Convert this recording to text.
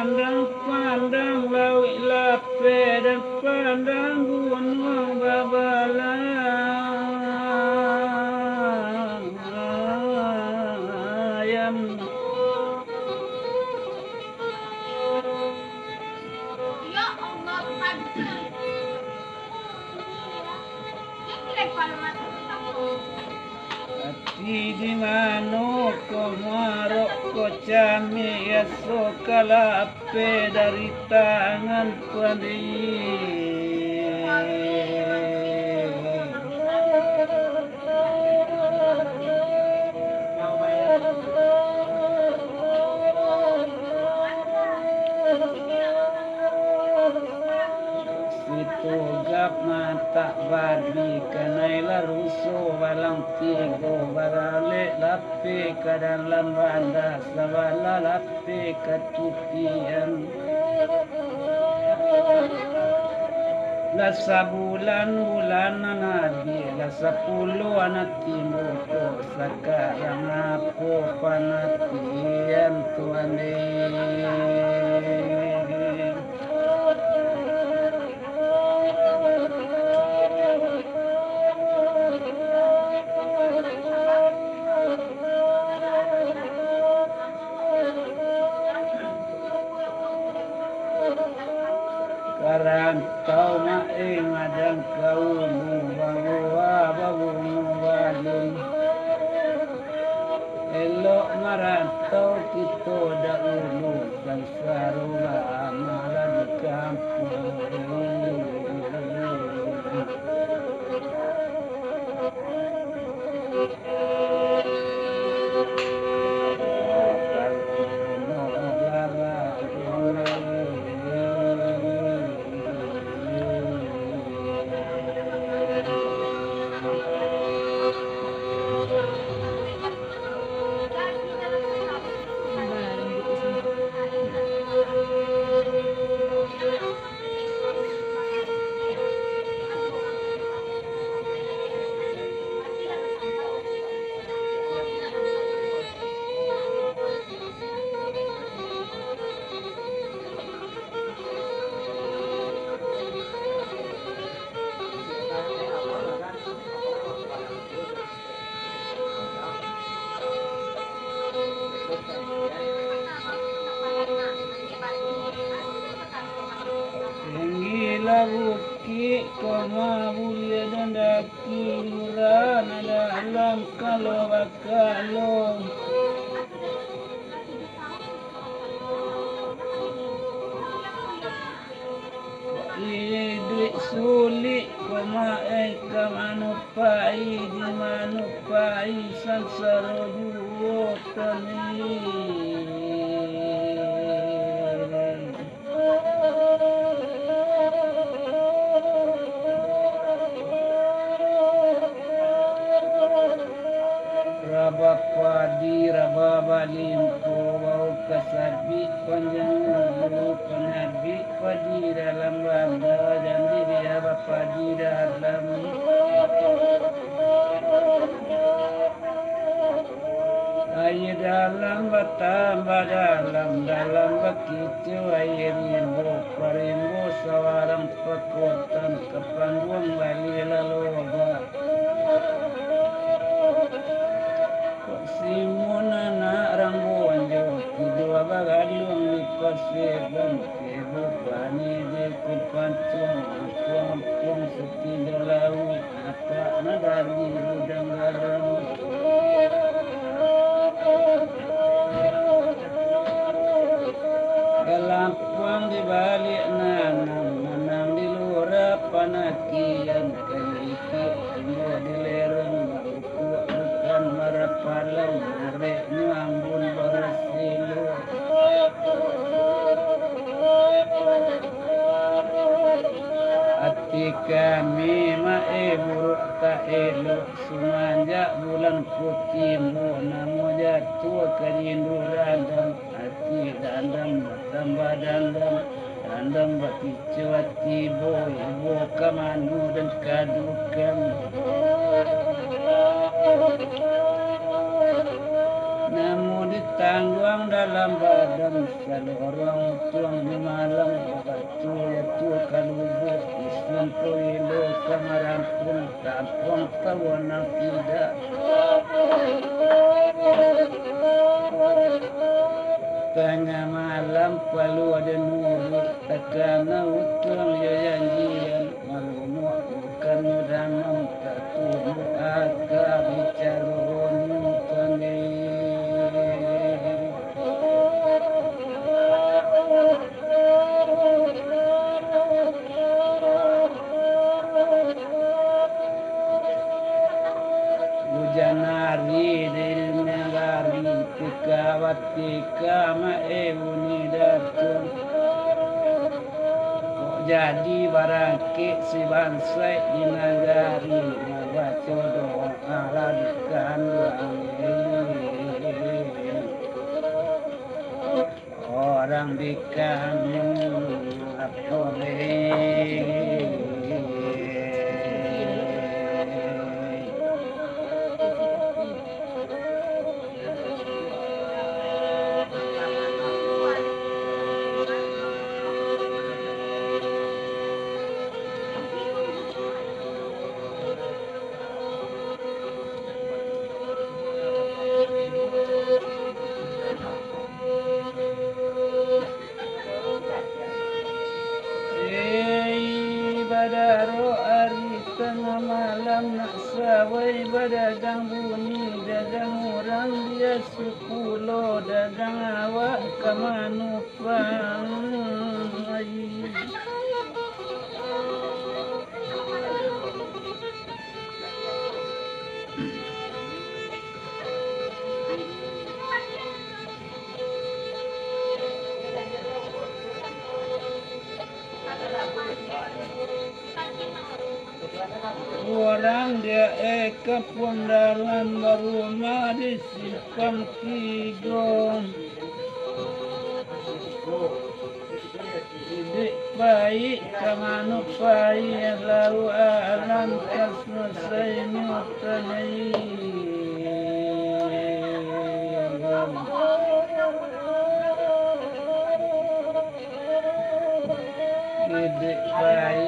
pandang-pandang lawi lape dan pandang gunung babalayam. Ya Allah, panjang. Dia kira kalau masuk Hati di mano komarok ko cami yaso kalape dari tangan pandai. Situgap mata babi kanai laruso walang tigo barale lape kadalam banda sabala lape katupian. Lasa bulan nabi lasa puluh anak timur sekarang aku panatian Tuhan Karantau maing adang kau babu badung elok marantau kita dahulu dan sarula amalan kampung. Buki koma bulia dan daki luran ada alam kalau bakalo duit sulit koma manupai di manupai sansara juo tani. Padi raba limpo bau kasabi panjang bulu penabi padi dalam banda dan dia padi dalam air dalam batambah dalam begitu air rimbo parimbo sawarang pekutan kepanggung bali laloba. Simona na rambuanjo kedua bagalung lipat seban kebu pani de kupantung puang sepi dalau apa nadari udang garam dalam puang di balik nanam di luar panakian kaiki semua di lereng marapalang merek nyambun bersilu hati kami buruk tak elok semenjak bulan putihmu namu jatuh kerindu radang hati dandam tambah dandam bakicu hati ibu kamanu dan kadukan namun tangguang dalam badan selalu orang tuang di malam batu ya tua kalubuk disumpui lo kamarampun tampung tawana tidak tengah malam palu ada nuru takana utuang ya janjian malumu bukan mudanam tatumu aka bicara ronu panggil Janari del negari tikawati kama ebuni datun kok jadi barangke si bansai di negari membaca doa aladikan orang di kampung apa Badaro ari tengah malam nak sawai badagang bunyi dagang orang dia sepuluh dagang awak kamanupang orang dia kapun dalam rumah di simpang kidong Idik baik kamanu baik lalu alam kasnasai mutanai Idik baik